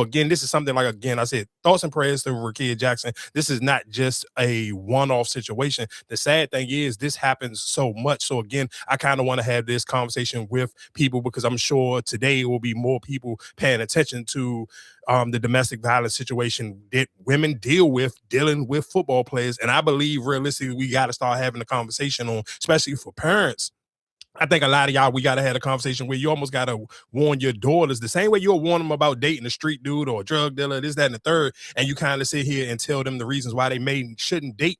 Again, this is something like, again, I said, thoughts and prayers to Rickea Jackson. This is not just a one-off situation. The sad thing is this happens so much. So again, I kind of want to have this conversation with people because I'm sure today will be more people paying attention to the domestic violence situation that women dealing with football players. And I believe realistically, we got to start having a conversation on, especially for parents. I think a lot of y'all, we got to have a conversation where you almost got to warn your daughters the same way you'll warn them about dating a street dude or a drug dealer, this, that, and the third. And you kind of sit here and tell them the reasons why they shouldn't date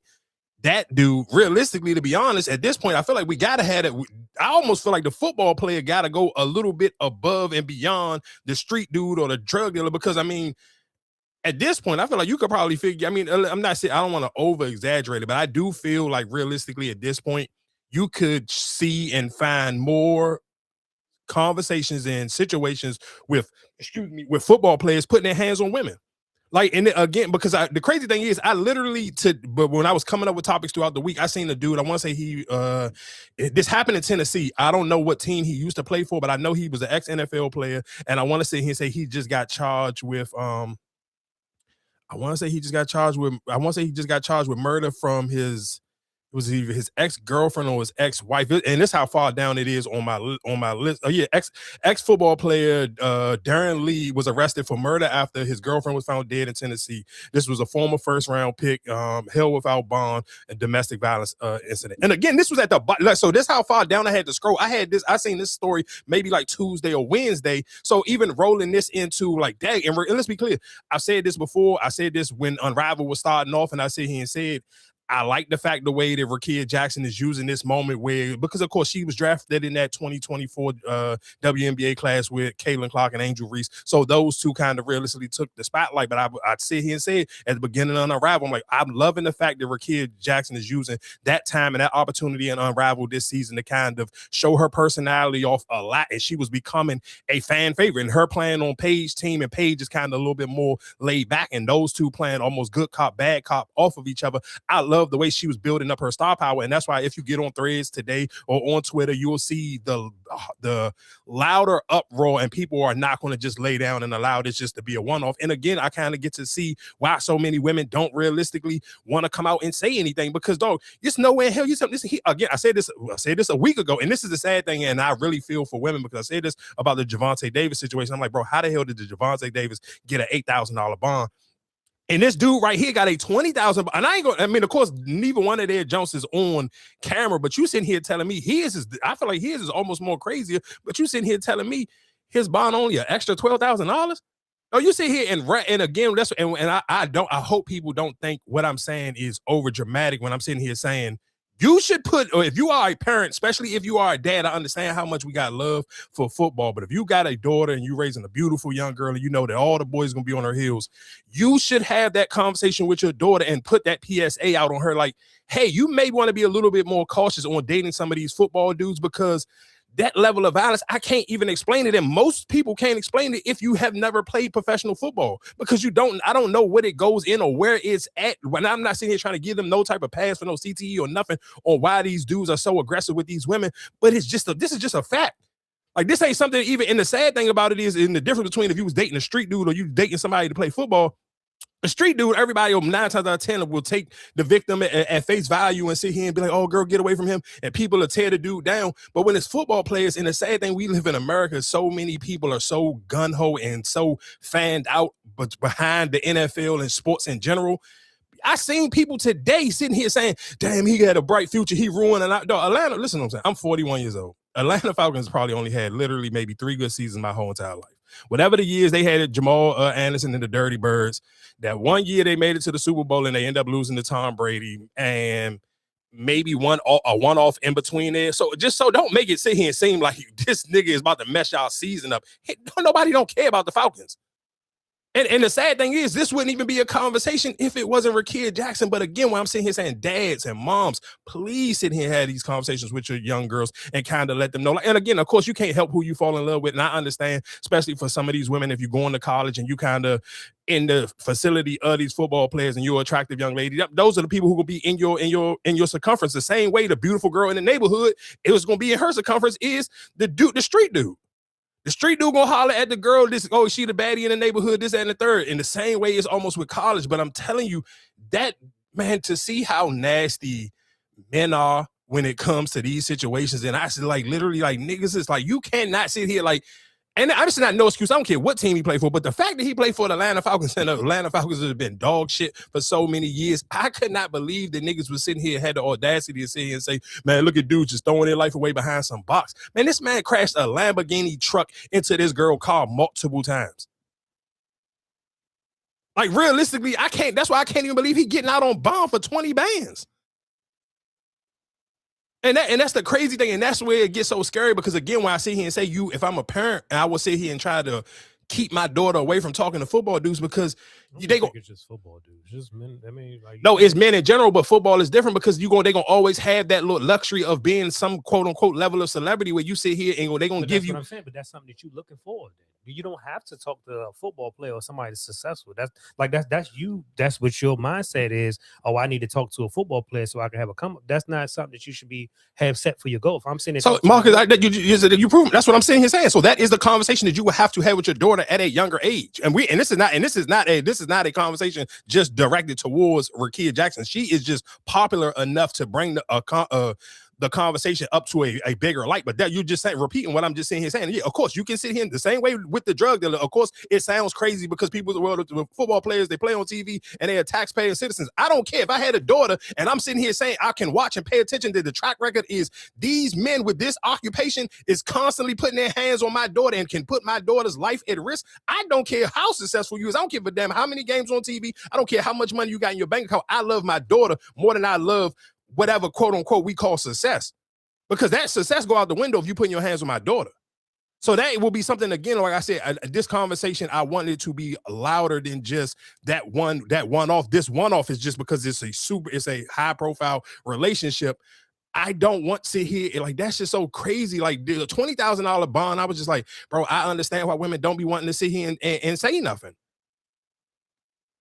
that dude. Realistically, to be honest, at this point, I feel like we got to have it. I almost feel like the football player got to go a little bit above and beyond the street dude or the drug dealer, because I mean, at this point, I feel like you could probably figure, I mean, I'm not saying, I don't want to over exaggerate it, but I do feel like realistically at this point, you could see and find more conversations and situations with football players putting their hands on women. Like, and again, because the crazy thing is, but when I was coming up with topics throughout the week, I seen a dude, I want to say this happened in Tennessee. I don't know what team he used to play for, but I know he was an ex-NFL player. And I want to say he just got charged with, I want to say he just got charged with murder from it was either his ex-girlfriend or his ex-wife, and this is how far down it is on my list. Oh yeah, ex-football player Darren Lee was arrested for murder after his girlfriend was found dead in Tennessee. This was a former first-round pick, held without bond, and domestic violence incident. And again, this was at the so this is how far down I had to scroll. I seen this story maybe like Tuesday or Wednesday. So even rolling this into like, dang, and let's be clear, I said this before. I said this when Unravel was starting off, and I sit here and said, I like the fact the way that Rickea Jackson is using this moment because of course she was drafted in that 2024 WNBA class with Caitlin Clark and Angel Reese. So those two kind of realistically took the spotlight. But I'd sit here and say at the beginning of Unravel, I'm like, I'm loving the fact that Rickea Jackson is using that time and that opportunity in Unravel this season to kind of show her personality off a lot. And she was becoming a fan favorite. And her playing on Paige's team, and Paige is kind of a little bit more laid back. And those two playing almost good cop, bad cop off of each other. I love the way she was building up her star power. And that's why if you get on Threads today or on Twitter, you will see the louder uproar, and people are not going to just lay down and allow this just to be a one-off. And again, I kind of get to see why so many women don't realistically want to come out and say anything, because dog, it's nowhere in hell. Again, I said this a week ago, and this is the sad thing, and I really feel for women because I said this about the Javonte Davis situation. I'm like, bro, how the hell did the Javonte Davis get an $8,000 bond? And this dude right here got a $20,000. And I mean, of course, neither one of their jumps is on camera, but you sitting here telling me I feel like his is almost more crazier, but you sitting here telling me his bond only an extra $12,000? Oh, you sit here and again, I hope people don't think what I'm saying is over dramatic when I'm sitting here saying, you should or if you are a parent, especially if you are a dad, I understand how much we got love for football. But if you got a daughter and you raising a beautiful young girl and you know that all the boys going to be on her heels, you should have that conversation with your daughter and put that PSA out on her. Like, hey, you may want to be a little bit more cautious on dating some of these football dudes, because that level of violence, I can't even explain it. And most people can't explain it if you have never played professional football, because I don't know what it goes in or where it's at. When I'm not sitting here trying to give them no type of pass for no CTE or nothing on why these dudes are so aggressive with these women. But this is just a fact. Like, this ain't something even, and the sad thing about it is in the difference between if you was dating a street dude or you dating somebody to play football. A street dude, everybody 9 times out of 10 will take the victim at face value and sit here and be like, oh, girl, get away from him. And people will tear the dude down. But when it's football players, and the sad thing, we live in America, so many people are so gun-ho and so fanned out but behind the NFL and sports in general. I seen people today sitting here saying, damn, he had a bright future. He ruined Atlanta. Listen to what I'm saying. I'm 41 years old. Atlanta Falcons probably only had literally maybe 3 good seasons my whole entire life. Whatever the years they had Jamal Anderson and the Dirty Birds, that one year they made it to the Super Bowl and they end up losing to Tom Brady, and maybe a one-off in between there. So don't make it sit here and seem like this nigga is about to mess y'all season up. Hey, nobody don't care about the Falcons. And the sad thing is, this wouldn't even be a conversation if it wasn't Rickea Jackson. But again, when I'm sitting here saying dads and moms, please sit here and have these conversations with your young girls and kind of let them know. And again, of course, you can't help who you fall in love with. And I understand, especially for some of these women, if you're going to college and you kind of in the facility of these football players and you're an attractive young lady, those are the people who will be in your circumference. The same way the beautiful girl in the neighborhood, it was going to be in her circumference is the street dude. The street dude gonna holler at the girl, this, oh, she the baddie in the neighborhood, this, and the third. In the same way it's almost with college. But I'm telling you, that, man, to see how nasty men are when it comes to these situations, and I said, like, literally, like, niggas, is like, you cannot sit here like, and obviously not no excuse. I don't care what team he played for, but the fact that he played for the Atlanta Falcons, and the Atlanta Falcons have been dog shit for so many years, I could not believe that niggas was sitting here and had the audacity to sit here and say, man, look at dudes just throwing their life away behind some box. Man, this man crashed a Lamborghini truck into this girl car multiple times. Like, realistically, I can't, that's why I can't even believe he getting out on bond for 20 bands. And that's the crazy thing, and that's where it gets so scary, because again, when I sit here and say, if I'm a parent, and I will sit here and try to keep my daughter away from talking to football dudes, because they go, it's just football dudes, just men. I mean, like, no, it's men in general, but football is different, because they gonna always have that little luxury of being some quote unquote level of celebrity where you sit here and they gonna give you. What I'm saying, but that's something that you're looking for. You don't have to talk to a football player or somebody that's successful. That's you. That's what your mindset is. Oh, I need to talk to a football player so I can have a come up. That's not something that you should have set for your goal. If I'm saying it, so Marcus, you prove that's what I'm saying here saying. So that is the conversation that you will have to have with your daughter at a younger age. And this is not a conversation just directed towards Rickea Jackson. She is just popular enough to bring the conversation up to a bigger light. But that you just saying, repeating what I'm just saying here saying, yeah, of course you can sit here in the same way with the drug dealer. Of course, it sounds crazy because people, the football players, they play on TV and they are taxpaying citizens. I don't care. If I had a daughter and I'm sitting here saying I can watch and pay attention to the track record is these men with this occupation is constantly putting their hands on my daughter and can put my daughter's life at risk. I don't care how successful you is. I don't give a damn how many games on TV. I don't care how much money you got in your bank account. I love my daughter more than I love whatever quote unquote we call success, because that success go out the window if you putting your hands on my daughter. So that will be something, again, like I said, this conversation, I wanted it to be louder than just that one off. This one off is just because it's a high profile relationship. I don't want to sit here like, that's just so crazy. Like the $20,000 bond, I was just like, bro, I understand why women don't be wanting to sit here and say nothing.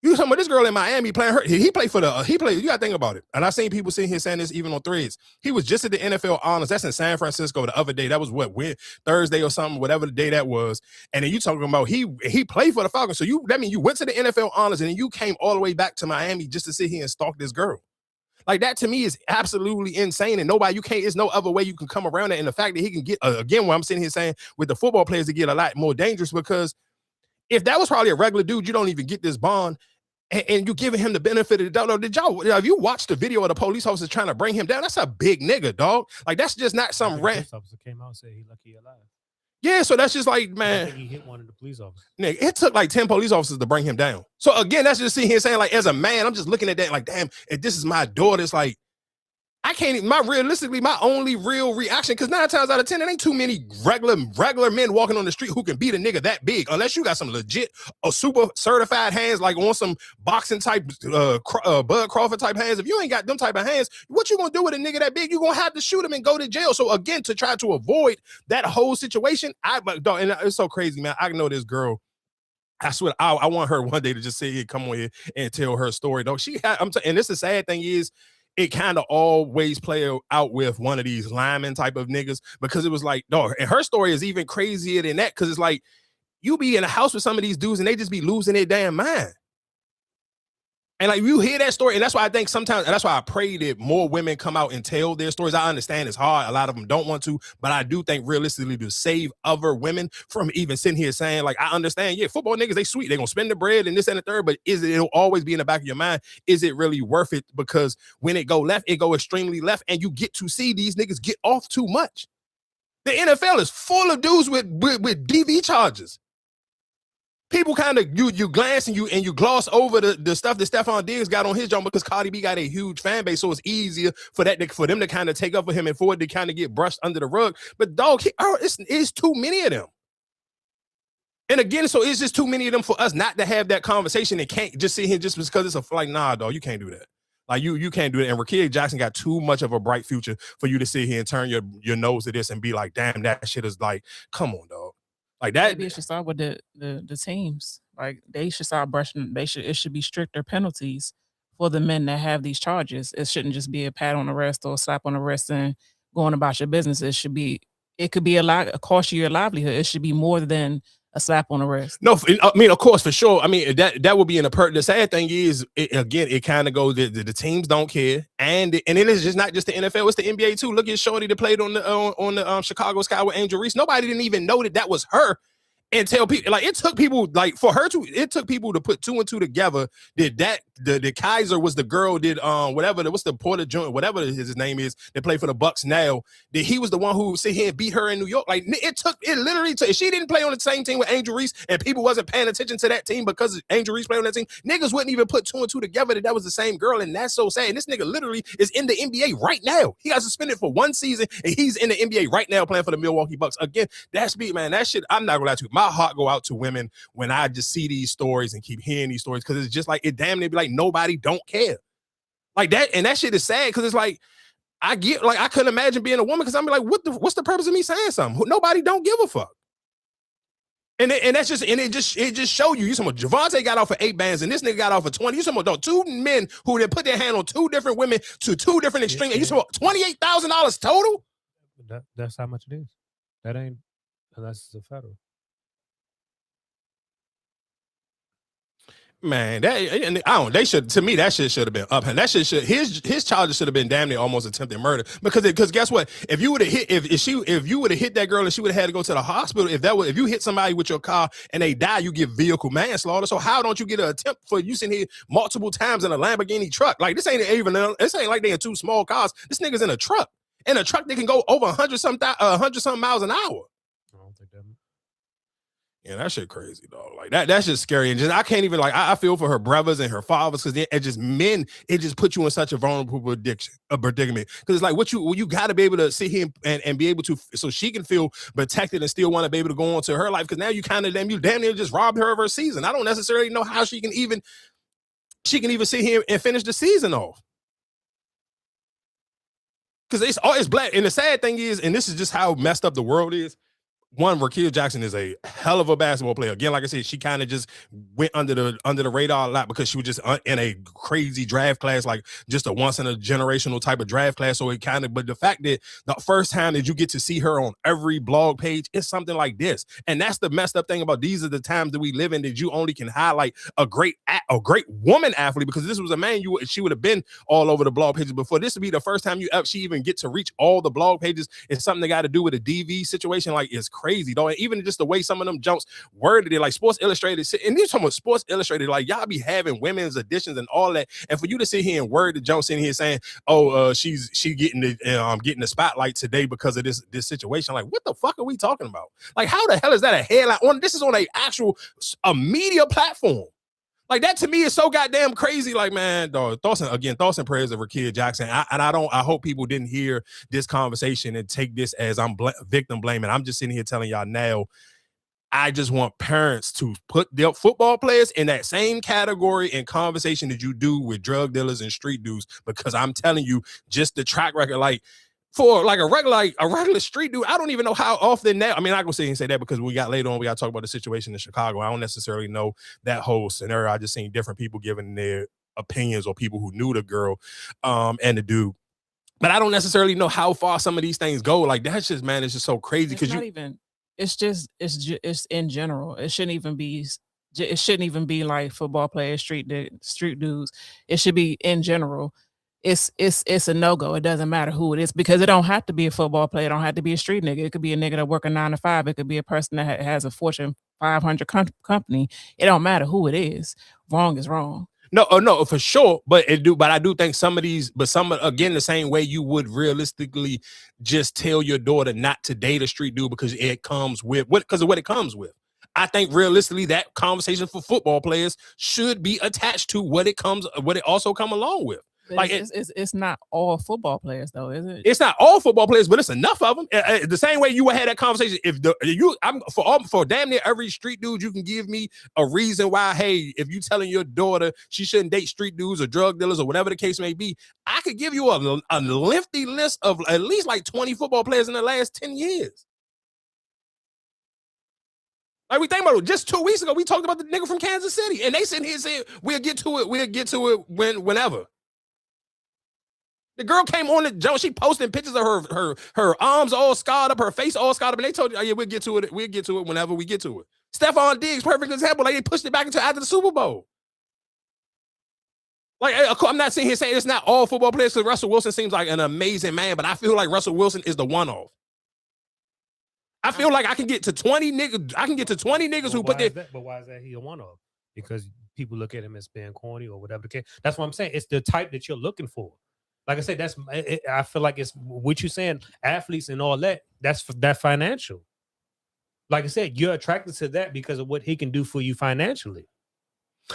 You talking about this girl in Miami playing her? You gotta think about it. And I seen people sitting here saying this even on threads. He was just at the NFL Honors. That's in San Francisco the other day. That was Thursday or something, whatever the day that was. And then you talking about he played for the Falcons. So that means you went to the NFL Honors and then you came all the way back to Miami just to sit here and stalk this girl. Like, that to me is absolutely insane. And there's no other way you can come around that. And the fact that he can get, again, what I'm sitting here saying with the football players, to get a lot more dangerous, because if that was probably a regular dude, you don't even get this bond, and you giving him the benefit of the doubt. Have you watched the video of the police officers trying to bring him down? That's a big nigga, dog. Like, that's just not some police officer came out and said he lucky alive. Yeah, so that's just like, man. I think he hit one of the police officers. Nigga, it took like 10 police officers to bring him down. So again, that's just sitting here saying, like, as a man, I'm just looking at that like, damn, if this is my daughter, it's like, I can't even, my only real reaction, because 9 times out of 10, it ain't too many regular men walking on the street who can beat a nigga that big, unless you got some legit or super certified hands, like on some boxing type, Bud Crawford type hands. If you ain't got them type of hands, what you gonna do with a nigga that big? You gonna have to shoot him and go to jail. So again, to try to avoid that whole situation, and it's so crazy, man. I know this girl. I swear, I want her one day to just sit here, come on here and tell her story, though. And this the sad thing is, it kind of always play out with one of these lineman type of niggas, because it was like, dog, and her story is even crazier than that, because it's like, you be in a house with some of these dudes and they just be losing their damn mind. And like, you hear that story, and that's why I think sometimes, and that's why I pray that more women come out and tell their stories. I understand it's hard. A lot of them don't want to, but I do think realistically, to save other women from even sitting here saying, like, I understand, yeah, football niggas, they sweet. They gonna spend the bread and this and the third, but it'll always be in the back of your mind, is it really worth it? Because when it go left, it go extremely left, and you get to see these niggas get off too much. The NFL is full of dudes with DV charges. People kind of, you glance and you gloss over the stuff that Stephon Diggs got on his job, because Cardi B got a huge fan base, so it's easier for them to kind of take up for him and for it to kind of get brushed under the rug. But dog, it's too many of them. And again, so it's just too many of them for us not to have that conversation, and can't just sit here just because it's like, nah, dog, you can't do that. Like, you can't do it. And Rickea Jackson got too much of a bright future for you to sit here and turn your nose to this and be like, damn, that shit is like, come on, dog. Like that. Maybe it should start with the teams. Like, they should start brushing. It should be stricter penalties for the men that have these charges. It shouldn't just be a pat on the wrist or a slap on the wrist and going about your business. It it could be cost you your livelihood. It should be more than a slap on the wrist. No, I mean, of course, for sure. I mean, that would be in the sad thing is, it kind of goes that the teams don't care, and it is just not just the NFL, it's the NBA too. Look at Shorty that played on the Chicago Sky with Angel Reese. Nobody didn't even know that was her. And tell people, like, it took people to put 2 and 2 together that the Kaiser was the girl what's the Porter Joint, whatever his name is, that played for the Bucks now, that he was the one who sit here and beat her in New York. Like, it literally took, she didn't play on the same team with Angel Reese and people wasn't paying attention to that team because Angel Reese played on that team. Niggas wouldn't even put 2 and 2 together that was the same girl, and that's so sad. And this nigga literally is in the NBA right now. He got suspended for 1 season and he's in the NBA right now playing for the Milwaukee Bucks. Again, that's me, man. That shit, I'm not gonna lie to you. My heart go out to women when I just see these stories and keep hearing these stories, because it's just like, it damn near be like nobody don't care like that. And that shit is sad, because it's like, I couldn't imagine being a woman, because I'm like, what's the purpose of me saying something? Nobody don't give a fuck. And that's just, and it just show you. You talking about Javante got off for 8 bands and this nigga got off for 20. You talking about 2 men who then put their hand on 2 different women to 2 different extremes. And you talking about $28,000 total? That's how much it is. That ain't, unless it's a federal. Man, they should, to me, that shit should have been up, and that shit his charges should have been damn near almost attempted murder, because guess what? If you would have hit, if you would have hit that girl and she would have had to go to the hospital, if you hit somebody with your car and they die, you get vehicle manslaughter. So how don't you get an attempt for you sitting here multiple times in a Lamborghini truck? Like, this ain't like they in 2 small cars. This nigga's in a truck that can go over 100 something miles an hour. I don't think that. Yeah, that shit crazy, dog. Like, that's just scary. And just, I can't even, like, I feel for her brothers and her fathers, because it just put you in such a vulnerable predicament. Because it's like, you got to be able to sit here and be able to, so she can feel protected and still want to be able to go on to her life. Because now you damn near just robbed her of her season. I don't necessarily know how she can even sit here and finish the season off. Because it's black. And the sad thing is, and this is just how messed up the world is, one, Rickea Jackson is a hell of a basketball player. Again, like I said, she kind of just went under the radar a lot because she was just in a crazy draft class, like just a once in a generational type of draft class. So it kind of, but the fact that the first time that you get to see her on every blog page is something like this. And that's the messed up thing about, these are the times that we live in, that you only can highlight a great woman athlete, because this was a man, she would have been all over the blog pages before. This would be the first time she even get to reach all the blog pages. It's something that got to do with a DV situation. Like, it's crazy, though. And even just the way some of them jumps worded it, like Sports Illustrated, and you're talking about Sports Illustrated, like, y'all be having women's editions and all that, and for you to sit here and word the jumps in here saying, she getting the spotlight today because of this situation, like, what the fuck are we talking about? Like, how the hell is that a headline? This is on a media platform. Like, that to me is so goddamn crazy. Like, man, dog, thoughts and prayers of Rickea Jackson. I hope people didn't hear this conversation and take this as I'm victim blaming. I'm just sitting here telling y'all now, I just want parents to put their football players in that same category and conversation that you do with drug dealers and street dudes, because I'm telling you, just the track record, like, for like a regular street dude, I don't even know how often now. I mean, I go sit and say that because we got to talk about the situation in Chicago. I don't necessarily know that whole scenario. I just seen different people giving their opinions, or people who knew the girl and the dude. But I don't necessarily know how far some of these things go. Like, that's just, man, it's just so crazy. It's in general. It shouldn't even be like football players, street dudes. It should be in general. It's a no-go. It doesn't matter who it is, because it don't have to be a football player. It don't have to be a street nigga. It could be a nigga that work a 9 to 5. It could be a person that has a Fortune 500 company. It don't matter who it is. Wrong is wrong. No, for sure. But I do think again, the same way you would realistically just tell your daughter not to date a street dude because it comes with what it comes with. I think realistically that conversation for football players should be attached to what it also come along with. But like, it's not all football players, though, is it? It's not all football players, but it's enough of them. The same way you would have that conversation. For damn near every street dude, you can give me a reason why. Hey, if you telling your daughter she shouldn't date street dudes or drug dealers or whatever the case may be, I could give you a lengthy list of at least like 20 football players in the last 10 years. Like, we think about it, just 2 weeks ago, we talked about the nigga from Kansas City, and they sitting here saying we'll get to it whenever. The girl came on the jump. She posting pictures of her arms all scarred up, her face all scarred up, and they told you, oh yeah, we'll get to it. We'll get to it whenever we get to it. Stephon Diggs, perfect example. Like they pushed it back into after the Super Bowl. Like I'm not sitting here saying it's not all football players because Russell Wilson seems like an amazing man, but I feel like Russell Wilson is the one-off. I feel like I can get to 20 niggas. I can get to 20 niggas who put their. But why is that he a one-off? Because people look at him as being corny or whatever the case. That's what I'm saying. It's the type that you're looking for. Like I said, I feel like it's what you're saying. Athletes and all that. That's financial. Like I said, you're attracted to that because of what he can do for you financially.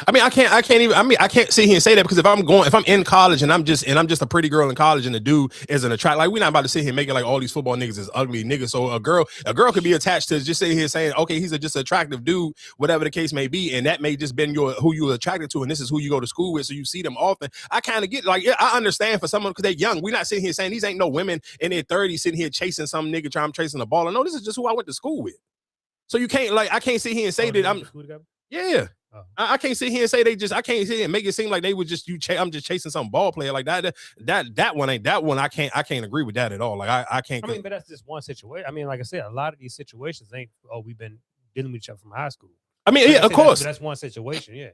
I mean, I can't sit here and say that because if I'm in college and I'm just a pretty girl in college and the dude is an attract, like we're not about to sit here and make it like all these football niggas is ugly niggas. So a girl could be attached to just sitting here saying, okay, he's just an attractive dude, whatever the case may be, and that may just been who you were attracted to, and this is who you go to school with, so you see them often. I kind of get like, yeah, I understand for someone because they're young. We're not sitting here saying these ain't no women in their 30s sitting here chasing some nigga trying chasing a ball. No, this is just who I went to school with. So you can't I can't sit here and say that I'm. Yeah. I can't sit here and say I can't sit here and make it seem like they would just I'm just chasing some ball player like that. That one ain't that one. I can't agree with that at all. Like I can't. I mean, but that's just one situation. I mean, like I said, a lot of these situations ain't. Oh, we've been dealing with each other from high school. I mean, yeah, of course. That's one situation. Yeah.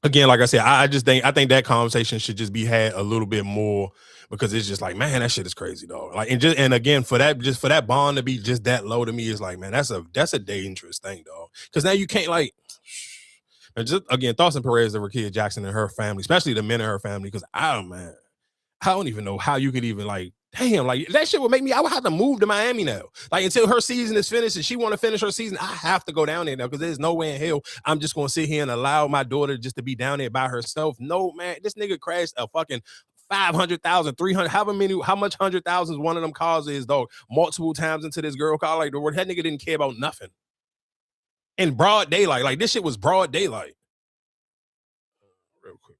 Again, like I said, I think that conversation should just be had a little bit more because it's just like, man, that shit is crazy, dog. Like, and again, for that bond to be just that low to me is like, man, that's a dangerous thing, dog. Because now you can't like. And just again, thoughts and prayers to Rickea Jackson and her family, especially the men in her family, because I don't even know how you could even like, damn, like that shit would make me. I would have to move to Miami now, like until her season is finished and she want to finish her season. I have to go down there now because there's no way in hell I'm just gonna sit here and allow my daughter just to be down there by herself. No, man, this nigga crashed a fucking 500,000, 300, how much 100,000 one of them cars is, dog, multiple times into this girl car. Like the word that nigga didn't care about nothing. In broad daylight, like this shit was broad daylight. Real quick.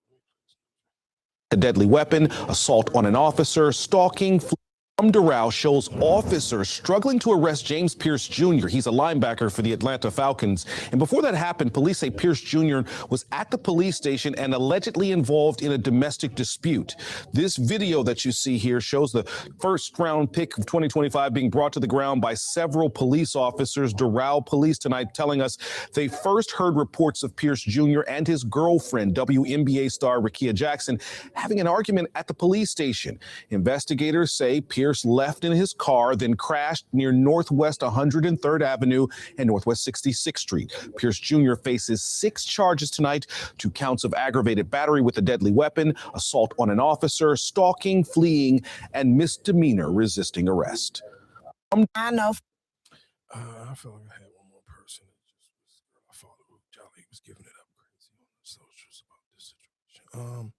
A deadly weapon, assault on an officer, stalking. From Doral shows officers struggling to arrest James Pearce Jr. He's a linebacker for the Atlanta Falcons. And before that happened, police say Pearce Jr. was at the police station and allegedly involved in a domestic dispute. This video that you see here shows the first round pick of 2025 being brought to the ground by several police officers. Doral police tonight telling us they first heard reports of Pearce Jr. and his girlfriend, WNBA star Rickea Jackson, having an argument at the police station. Investigators say Pearce left in his car, then crashed near Northwest 103rd Avenue and Northwest 66th Street. Pearce Jr. faces 6 charges tonight, 2 counts of aggravated battery with a deadly weapon, assault on an officer, stalking, fleeing, and misdemeanor resisting arrest. I know. I feel like I had one more person. I follow Jolly was giving it up crazy on the socials about this situation.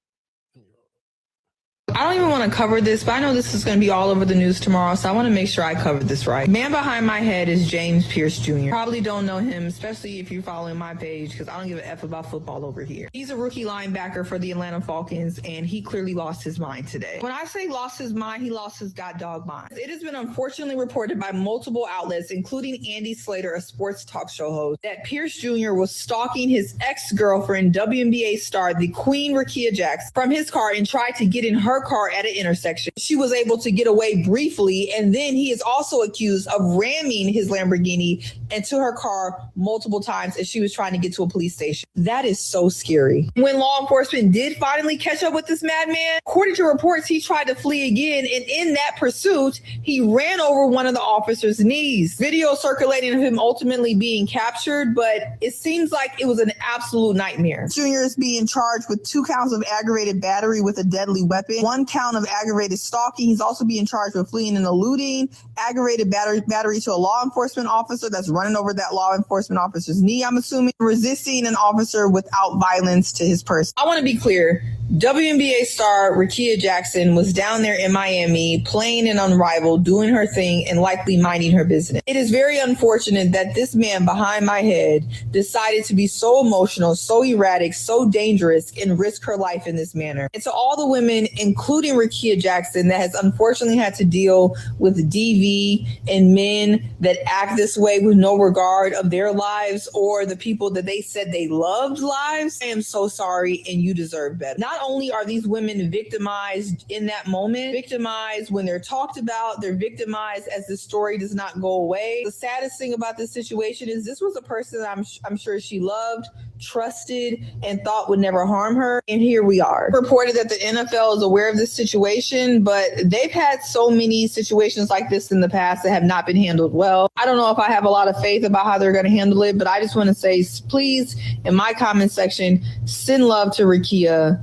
I don't even want to cover this, but I know this is going to be all over the news tomorrow, so I want to make sure I cover this right. Man behind my head is James Pearce Jr. Probably don't know him, especially if you're following my page, because I don't give a F about football over here. He's a rookie linebacker for the Atlanta Falcons, and he clearly lost his mind today. When I say lost his mind, he lost his goddog mind. It has been unfortunately reported by multiple outlets, including Andy Slater, a sports talk show host, that Pearce Jr. was stalking his ex-girlfriend, WNBA star, the Queen Rickea Jackson, from his car and tried to get in her car at an intersection. She was able to get away briefly, and then he is also accused of ramming his Lamborghini into her car multiple times as she was trying to get to a police station. That is so scary. When law enforcement did finally catch up with this madman, according to reports, he tried to flee again, and in that pursuit, he ran over one of the officer's knees. Video circulating of him ultimately being captured, but it seems like it was an absolute nightmare. Jr. is being charged with 2 counts of aggravated battery with a deadly weapon, 1 count of aggravated stalking. He's also being charged with fleeing and eluding, aggravated battery to a law enforcement officer that's running over that law enforcement officer's knee, I'm assuming, resisting an officer without violence to his person. I want to be clear. WNBA star Rickea Jackson was down there in Miami playing an Unrivaled, doing her thing, and likely minding her business. It is very unfortunate that this man behind my head decided to be so emotional, so erratic, so dangerous, and risk her life in this manner. And to all the women, including Rickea Jackson, that has unfortunately had to deal with DV and men that act this way with no regard of their lives or the people that they said they loved lives, I am so sorry, and you deserve better. Not not only are these women victimized in that moment, victimized when they're talked about, they're victimized as the story does not go away. The saddest thing about this situation is this was a person I'm sure she loved, trusted, and thought would never harm her. And here we are. Reported that the NFL is aware of this situation, but they've had so many situations like this in the past that have not been handled well. I don't know if I have a lot of faith about how they're going to handle it, but I just want to say, please, in my comment section, send love to Rickea.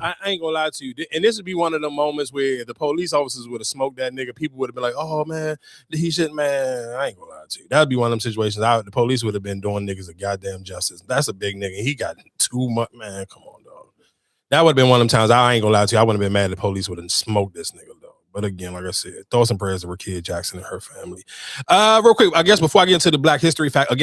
I ain't gonna lie to you, and this would be one of the moments where the police officers would have smoked that nigga. People would have been like, "Oh man, he shouldn't." Man, I ain't gonna lie to you. That would be one of them situations. The police would have been doing niggas a goddamn justice. That's a big nigga. He got too much. Man, come on, dog. That would have been one of them times. I ain't gonna lie to you. I wouldn't have been mad. The police would have smoked this nigga. But again, like I said, thoughts and prayers to Rickea Jackson and her family. Real quick, I guess before I get into the Black History fact, again.